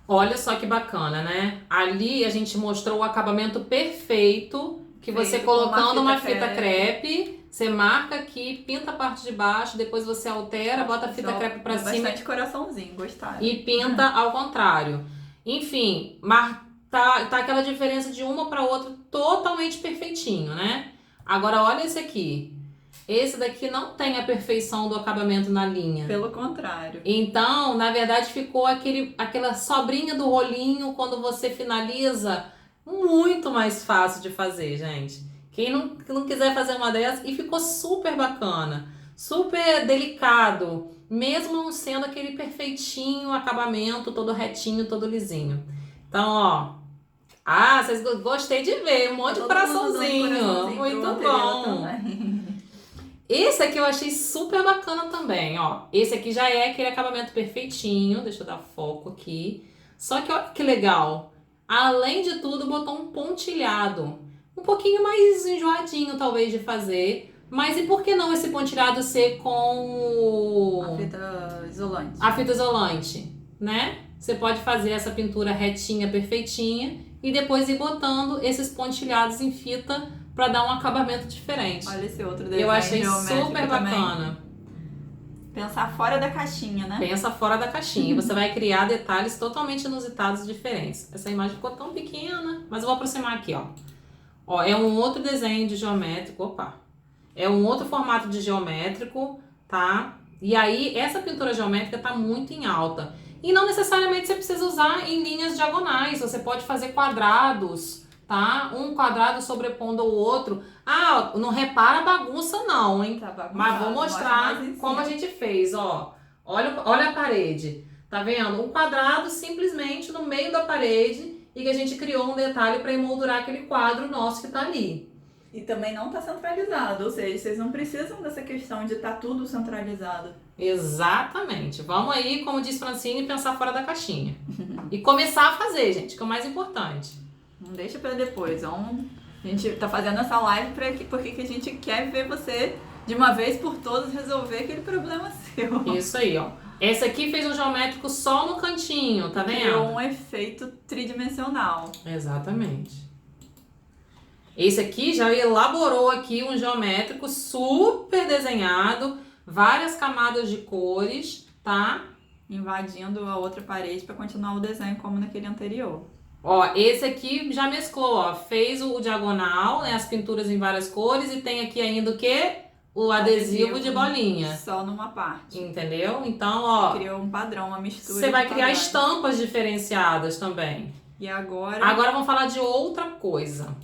Olha só que bacana, né? Ali a gente mostrou o acabamento perfeito, que você colocando uma fita crepe, você marca aqui, pinta a parte de baixo, depois você altera, bota a fita crepe pra cima. Bastante coraçãozinho, gostaram. E pinta ao contrário. Enfim, tá aquela diferença de uma pra outra totalmente perfeitinho, né? Agora olha esse aqui. Esse daqui não tem a perfeição do acabamento na linha. Pelo contrário. Então, na verdade, ficou aquela sobrinha do rolinho quando você finaliza, muito mais fácil de fazer, gente. Quem não quiser fazer uma dessas, e ficou super bacana, super delicado, mesmo não sendo aquele perfeitinho acabamento, todo retinho, todo lisinho. Então, ó, vocês gostei de ver, um monte de coraçãozinho, muito bom. Esse aqui eu achei super bacana também, ó. Esse aqui já é aquele acabamento perfeitinho, deixa eu dar foco aqui. Só que olha que legal, além de tudo botou um pontilhado. Um pouquinho mais enjoadinho, talvez, de fazer. Mas e por que não esse pontilhado ser com a fita isolante? A fita isolante, né? Você pode fazer essa pintura retinha, perfeitinha, e depois ir botando esses pontilhados em fita para dar um acabamento diferente. Olha esse outro desenho Eu achei geométrico super também. bacana. Pensar fora da caixinha, né? Pensa fora da caixinha. Você vai criar detalhes totalmente inusitados e diferentes. Essa imagem ficou tão pequena, mas eu vou aproximar aqui, ó. Ó, é um outro desenho de geométrico, opa. É um outro formato de geométrico, tá? E aí, essa pintura geométrica tá muito em alta. E não necessariamente você precisa usar em linhas diagonais. Você pode fazer quadrados, tá? Um quadrado sobrepondo o outro. Ah, não repara a bagunça não, hein? Tá Mas vou mostrar mais em como a cima. gente fez, ó. Olha a parede. Tá vendo? Um quadrado simplesmente no meio da parede e que a gente criou um detalhe para emoldurar aquele quadro nosso que tá ali. E também não tá centralizado, ou seja, vocês não precisam dessa questão de estar tudo centralizado. Exatamente. Vamos aí, como diz Francine, pensar fora da caixinha. E começar a fazer, gente, que é o mais importante. Não deixa pra depois. A gente tá fazendo essa live porque que a gente quer ver você, de uma vez por todas, resolver aquele problema seu. Isso aí, ó. Essa aqui fez um geométrico só no cantinho, tá vendo? Criou um efeito tridimensional. Exatamente. Esse aqui já elaborou aqui um geométrico super desenhado, várias camadas de cores, tá? Invadindo a outra parede para continuar o desenho como naquele anterior. Ó, esse aqui já mesclou, ó, fez o diagonal, né, as pinturas em várias cores e tem aqui ainda o quê? O adesivo de bolinha. Só numa parte. Entendeu? Então, ó, Criou um padrão, uma mistura. você vai de criar padrões. estampas diferenciadas também. E agora... Agora vamos falar de outra coisa.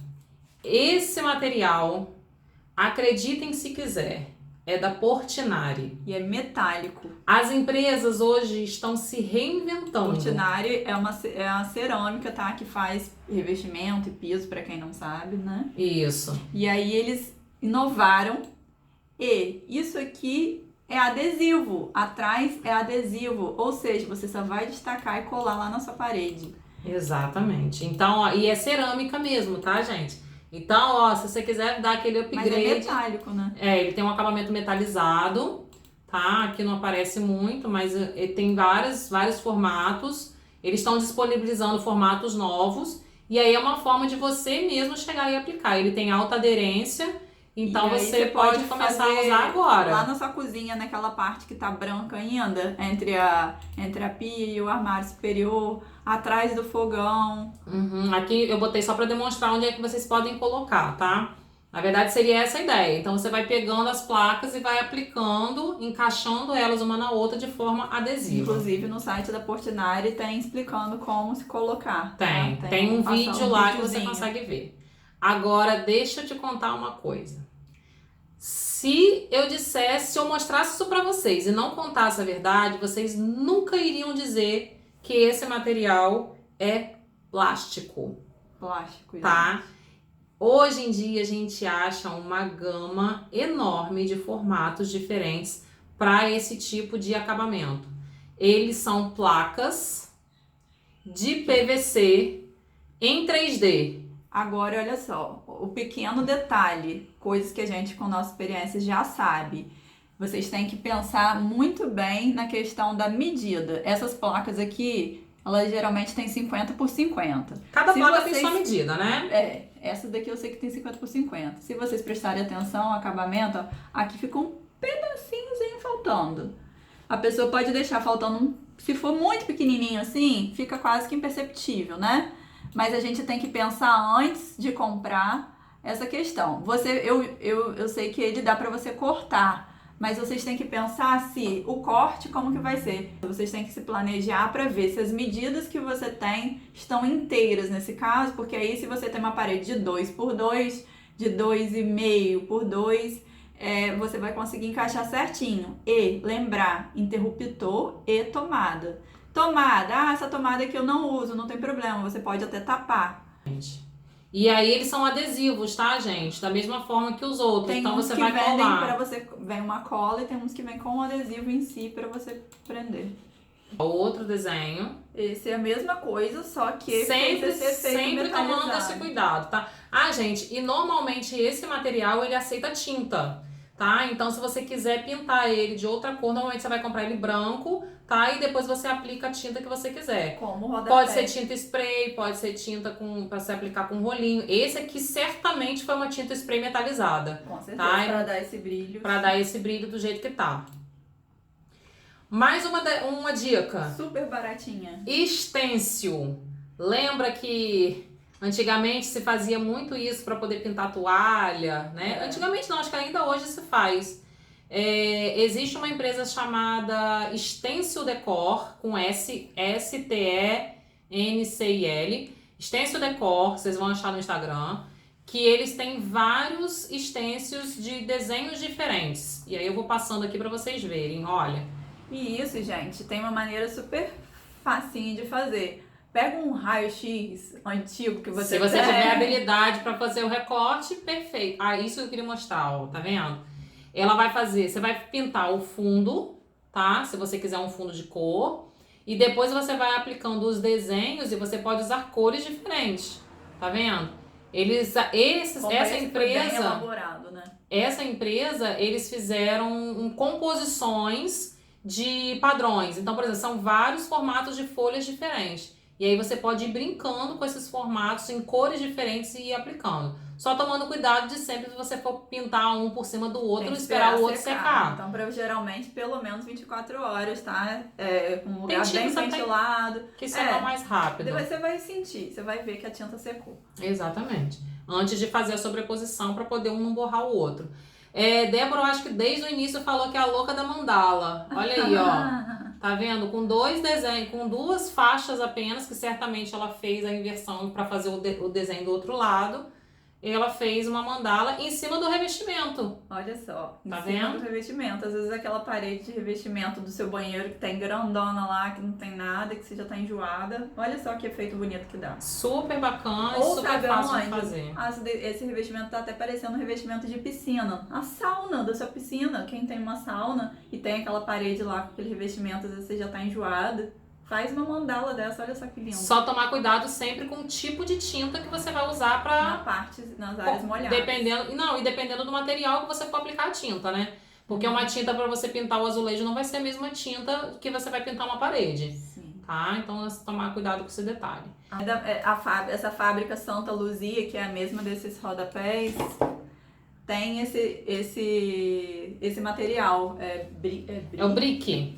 Esse material, acreditem se quiser, é da Portinari. E é metálico. As empresas hoje estão se reinventando. Portinari é uma cerâmica, tá? Que faz revestimento e piso, pra quem não sabe, né? Isso. E aí eles inovaram. E isso aqui é adesivo. Atrás é adesivo. Ou seja, você só vai destacar e colar lá na sua parede. Exatamente. Então, ó, e é cerâmica mesmo, tá, gente? Então, ó, se você quiser dar aquele upgrade... Mas é metálico, né? É, ele tem um acabamento metalizado, tá? Aqui não aparece muito, mas ele tem vários formatos. Eles estão disponibilizando formatos novos. E aí é uma forma de você mesmo chegar e aplicar. Ele tem alta aderência, então você pode começar a usar agora. Lá na sua cozinha, naquela parte que tá branca ainda, entre a pia e o armário superior, atrás do fogão. Aqui eu botei só para demonstrar onde é que vocês podem colocar, tá? Na verdade seria essa a ideia. Então você vai pegando as placas e vai aplicando, encaixando elas uma na outra de forma adesiva. Inclusive no site da Portinari tem explicando como se colocar. Tem um vídeo lá que você videozinho. consegue ver. Agora deixa eu te contar uma coisa. Se eu mostrasse isso pra vocês e não contasse a verdade, vocês nunca iriam dizer que esse material é plástico. Plástico, tá? Hoje em dia a gente acha uma gama enorme de formatos diferentes para esse tipo de acabamento. Eles são placas de PVC em 3D. Agora, olha só, o pequeno detalhe, coisas que a gente com nossa experiência já sabe. Vocês têm que pensar muito bem na questão da medida. Essas placas aqui, elas geralmente têm 50 por 50. Cada placa tem sua medida, né? Essa daqui eu sei que tem 50 por 50. Se vocês prestarem atenção ao acabamento, ó, aqui fica um pedacinhozinho faltando. A pessoa pode deixar faltando se for muito pequenininho assim, fica quase que imperceptível, né? Mas a gente tem que pensar antes de comprar essa questão. Eu sei que ele dá para você cortar, mas vocês têm que pensar se o corte como que vai ser. Vocês têm que se planejar para ver se as medidas que você tem estão inteiras nesse caso, porque aí se você tem uma parede de 2 por 2, de 2,5 por 2, você vai conseguir encaixar certinho. E lembrar, interruptor e tomada. Tomada, essa tomada que eu não uso, não tem problema, você pode até tapar. E aí eles são adesivos, tá, gente? Da mesma forma que os outros, Tem então uns você que vai vendem colar. vem uma cola e tem uns que vem com o adesivo em si para você prender. Outro desenho. Esse é a mesma coisa, só que Sempre metalizado. tomando esse cuidado, tá? Ah, gente, e normalmente esse material ele aceita tinta, tá? Então se você quiser pintar ele de outra cor, normalmente você vai comprar ele branco, tá? E depois você aplica a tinta que você quiser. Como rodapé. Pode ser tinta spray, pode ser tinta pra você aplicar com rolinho. Esse aqui certamente foi uma tinta spray metalizada. Com certeza, tá? pra dar esse brilho. Pra dar esse brilho do jeito que tá. Mais uma dica. Super baratinha. Stencil. Lembra que antigamente se fazia muito isso para poder pintar toalha, né? Antigamente não, acho que ainda hoje se faz. Existe uma empresa chamada Stencil Decor, com S-T-E-N-C-I-L. Stencil Decor, vocês vão achar no Instagram, que eles têm vários stencils de desenhos diferentes. E aí eu vou passando aqui para vocês verem, olha. E isso, gente, tem uma maneira super facinho de fazer. Pega um raio-x antigo que você Se você tiver habilidade para fazer o recorte, perfeito. Ah, isso que eu queria mostrar, ó, tá vendo? Ela vai fazer, você vai pintar o fundo, tá? Se você quiser um fundo de cor. E depois você vai aplicando os desenhos e você pode usar cores diferentes. Tá vendo? Essa empresa, bem elaborado, né? Essa empresa, eles fizeram composições de padrões. Então, por exemplo, são vários formatos de folhas diferentes. E aí você pode ir brincando com esses formatos em cores diferentes e ir aplicando. Só tomando cuidado de sempre, se você for pintar um por cima do outro, esperar o outro secar. Então, geralmente, pelo menos 24 horas, tá? Com um lugar Tem bem tinta ventilado. Que seca mais rápido. Depois você vai sentir, você vai ver que a tinta secou. Exatamente. Antes de fazer a sobreposição para poder um não borrar o outro. Débora, eu acho que desde o início falou que é a louca da mandala. Olha aí, ó. Tá vendo? Com 2 desenhos, com 2 faixas apenas, que certamente ela fez a inversão para fazer o desenho do outro lado. Ela fez uma mandala em cima do revestimento. Olha só, tá em cima vendo? do revestimento. Às vezes aquela parede de revestimento do seu banheiro que tem grandona lá, que não tem nada, que você já tá enjoada. Olha só que efeito bonito que dá. Super bacana e Ou super sabe fácil aonde? de fazer. Esse revestimento tá até parecendo um revestimento de piscina. A sauna da sua piscina. Quem tem uma sauna e tem aquela parede lá com aquele revestimento, às vezes você já tá enjoada. Faz uma mandala dessa, olha só que lindo. Só tomar cuidado sempre com o tipo de tinta que você vai usar nas áreas molhadas. Dependendo do material que você for aplicar a tinta, né? Porque uma tinta para você pintar o azulejo não vai ser a mesma tinta que você vai pintar uma parede. Sim. Tá? Então, tomar cuidado com esse detalhe. Essa fábrica Santa Luzia, que é a mesma desses rodapés, tem esse material. É o brick.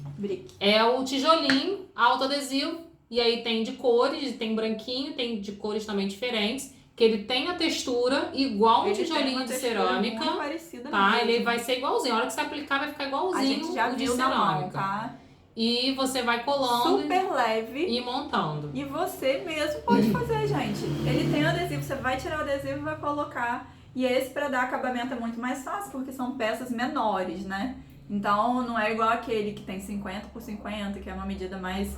É o tijolinho autoadesivo. E aí tem de cores, tem branquinho, tem de cores também diferentes. Que ele tem a textura igual um tijolinho de cerâmica. Muito parecida tá? mesmo. Ele vai ser igualzinho. A hora que você aplicar, vai ficar igualzinho. A gente já o de viu cerâmica. na mão, tá? E você vai colando super leve e montando. E você mesmo pode fazer, gente. Ele tem adesivo, você vai tirar o adesivo e vai colocar. E esse para dar acabamento é muito mais fácil, porque são peças menores, né? Então não é igual aquele que tem 50 por 50, que é uma medida mais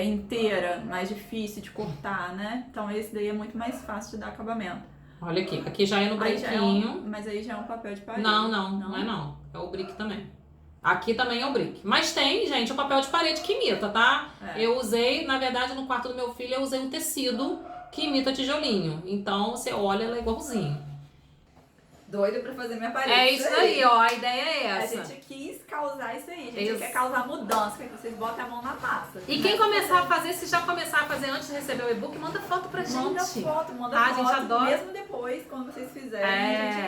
inteira, mais difícil de cortar, né? Então esse daí é muito mais fácil de dar acabamento. Olha aqui, aqui já é no branquinho. Mas aí já é um papel de parede. Não é não. É o brick também. Aqui também é o brick. Mas tem, gente, o papel de parede que imita, tá? Eu usei, na verdade, no quarto do meu filho, eu usei um tecido que imita tijolinho. Então, você olha, ela é igualzinho. Doida pra fazer minha parede. É isso aí, ó. A ideia é essa. A gente quis causar isso aí. A gente quer causar mudança, quer que vocês botem a mão na massa. E quem começar a fazer, se já começar a fazer antes de receber o e-book, manda foto pra gente. Manda foto. A gente adora. Mesmo depois, quando vocês fizerem, a gente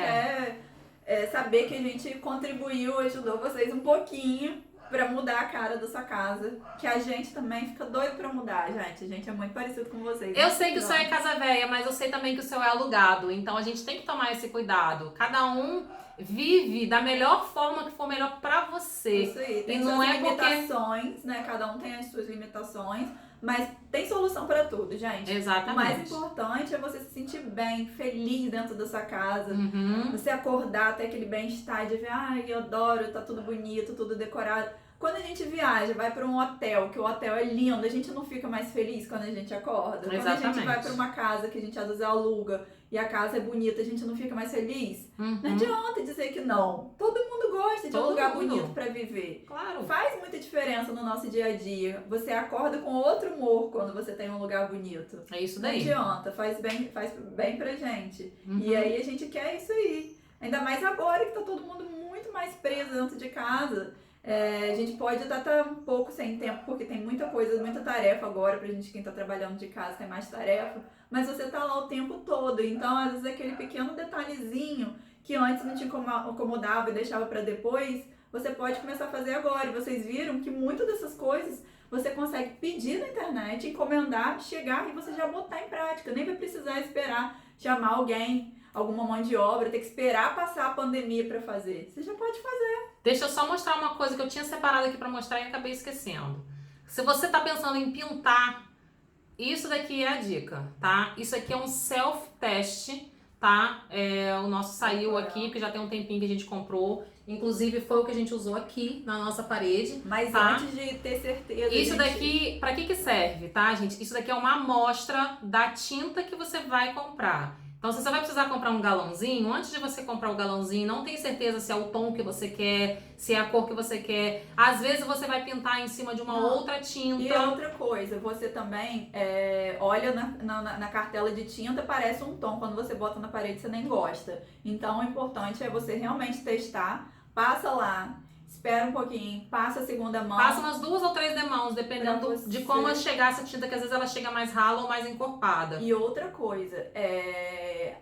quer saber que a gente contribuiu, ajudou vocês um pouquinho pra mudar a cara da sua casa. Que a gente também fica doido pra mudar, gente. A gente é muito parecido com vocês. Eu sei que o seu é casa velha, mas eu sei também que o seu é alugado. Então a gente tem que tomar esse cuidado. Cada um vive da melhor forma que for melhor pra você. Isso aí. Tem suas limitações, né? Cada um tem as suas limitações. Mas tem solução pra tudo, gente. Exatamente. O mais importante é você se sentir bem, feliz dentro da sua casa. Uhum. Você acordar, ter aquele bem-estar de ver, ai, eu adoro, tá tudo bonito, tudo decorado. Quando a gente viaja, vai para um hotel, que o hotel é lindo, a gente não fica mais feliz quando a gente acorda? Exatamente. Quando a gente vai para uma casa que a gente às vezes aluga e a casa é bonita, a gente não fica mais feliz? Uhum. Não adianta dizer que não. Todo mundo gosta de um lugar bonito para viver. Claro. Faz muita diferença no nosso dia a dia. Você acorda com outro humor quando você tem um lugar bonito. É isso daí. Não adianta, faz bem pra gente. Uhum. E aí a gente quer isso aí. Ainda mais agora que tá todo mundo muito mais preso dentro de casa. A gente pode estar um pouco sem tempo, porque tem muita coisa, muita tarefa agora, pra gente, quem tá trabalhando de casa, tem mais tarefa, mas você tá lá o tempo todo, então às vezes aquele pequeno detalhezinho que antes não te incomodava e deixava pra depois, você pode começar a fazer agora. E vocês viram que muitas dessas coisas você consegue pedir na internet, encomendar, chegar e você já botar em prática, nem vai precisar esperar chamar alguém, alguma mão de obra, ter que esperar passar a pandemia pra fazer. Você já pode fazer. Deixa eu só mostrar uma coisa que eu tinha separado aqui pra mostrar e acabei esquecendo. Se você tá pensando em pintar, isso daqui é a dica, tá? Isso aqui é um self-test, tá? O nosso saiu aqui, porque já tem um tempinho que a gente comprou. Inclusive foi o que a gente usou aqui na nossa parede. Mas tá? Antes de ter certeza... Isso daqui, pra que serve, tá, gente? Isso daqui é uma amostra da tinta que você vai comprar. Então, se você vai precisar comprar um galãozinho, antes de você comprar o galãozinho, não tem certeza se é o tom que você quer, se é a cor que você quer. Às vezes você vai pintar em cima de uma outra tinta. E outra coisa, você também olha na cartela de tinta, parece um tom. Quando você bota na parede, você nem gosta. Então, o importante é você realmente testar. Passa lá, espera um pouquinho, passa a segunda mão. Passa umas 2 ou 3 demãos, dependendo de como chegar essa tinta, que às vezes ela chega mais rala ou mais encorpada. E outra coisa,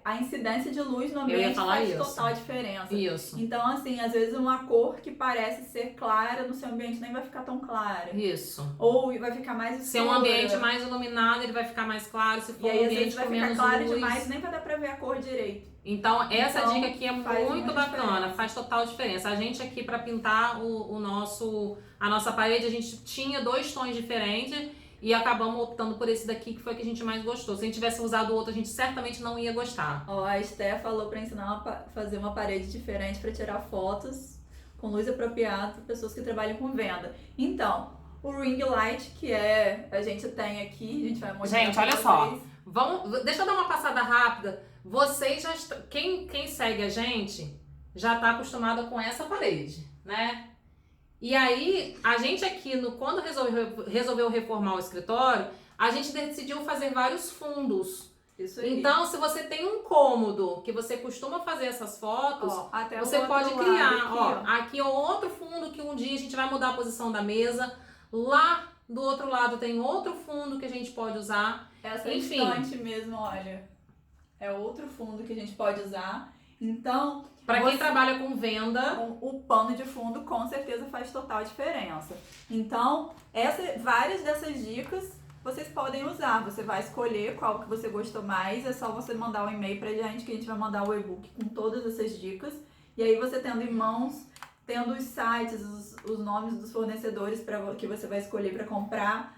a incidência de luz no ambiente faz total diferença. Isso. Então, assim, às vezes uma cor que parece ser clara no seu ambiente nem vai ficar tão clara. Isso. Ou vai ficar mais escura. Se é um ambiente mais iluminado, ele vai ficar mais claro. Se for um ambiente com menos luz... vai ficar claro demais, nem vai dar pra ver a cor direito. Então, essa dica aqui é muito bacana, diferença. faz total diferença. A gente aqui, para pintar a nossa parede, a gente tinha 2 tons diferentes e acabamos optando por esse daqui, que foi o que a gente mais gostou. Se a gente tivesse usado o outro, a gente certamente não ia gostar. Ó, a Esté falou para ensinar a fazer uma parede diferente para tirar fotos com luz apropriada para pessoas que trabalham com venda. Então, o ring light, que a gente tem aqui, a gente vai mostrar. Gente, olha só. Deixa eu dar uma passada rápida. Vocês já quem segue a gente já está acostumado com essa parede, né? E aí, a gente aqui, quando resolveu reformar o escritório, a gente decidiu fazer vários fundos. Isso aí. Então, se você tem um cômodo que você costuma fazer essas fotos, você pode criar. Aqui é outro fundo que um dia a gente vai mudar a posição da mesa. Lá do outro lado tem outro fundo que a gente pode usar. Essa estante mesmo, olha. É outro fundo que a gente pode usar. Então, para quem trabalha com venda, o pano de fundo com certeza faz total diferença. Então, várias dessas dicas vocês podem usar. Você vai escolher qual que você gostou mais. É só você mandar um e-mail pra gente que a gente vai mandar o e-book com todas essas dicas. E aí você tendo em mãos, tendo os sites, os nomes dos fornecedores que você vai escolher para comprar,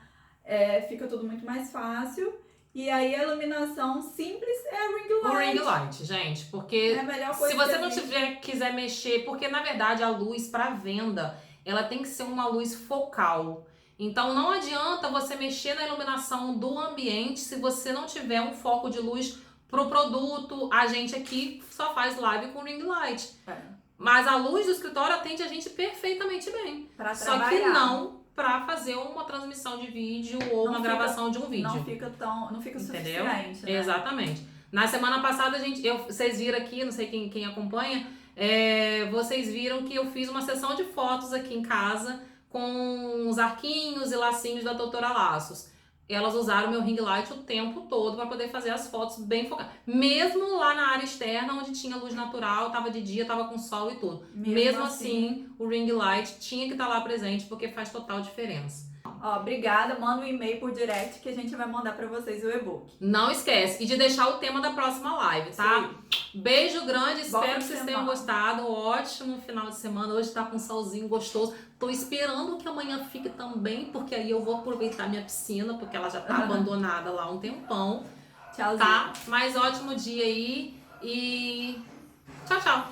fica tudo muito mais fácil. E aí a iluminação simples é o ring light. O ring light, gente, porque a melhor coisa se você não quiser mexer, porque na verdade a luz para venda, ela tem que ser uma luz focal. Então não adianta você mexer na iluminação do ambiente se você não tiver um foco de luz pro produto. A gente aqui só faz live com ring light. Mas a luz do escritório atende a gente perfeitamente bem. Só que não para fazer uma transmissão de vídeo ou uma gravação de um vídeo. Não fica suficiente, né? Exatamente. Na semana passada, vocês viram aqui, não sei quem acompanha, vocês viram que eu fiz uma sessão de fotos aqui em casa com os arquinhos e lacinhos da Doutora Laços. Elas usaram meu ring light o tempo todo para poder fazer as fotos bem focadas. Mesmo lá na área externa, onde tinha luz natural, tava de dia, tava com sol e tudo. Mesmo assim, o ring light tinha que estar lá presente, porque faz total diferença. Obrigada, manda um e-mail por direct que a gente vai mandar para vocês o e-book. Não esquece. E de deixar o tema da próxima live, tá? Sim. Beijo grande, espero que vocês tenham gostado. Ótimo final de semana. Hoje tá com um solzinho gostoso. Tô esperando que amanhã fique também, porque aí eu vou aproveitar minha piscina, porque ela já tá abandonada lá há um tempão. Tchauzinho. Tá? Mas ótimo dia aí e tchau, tchau.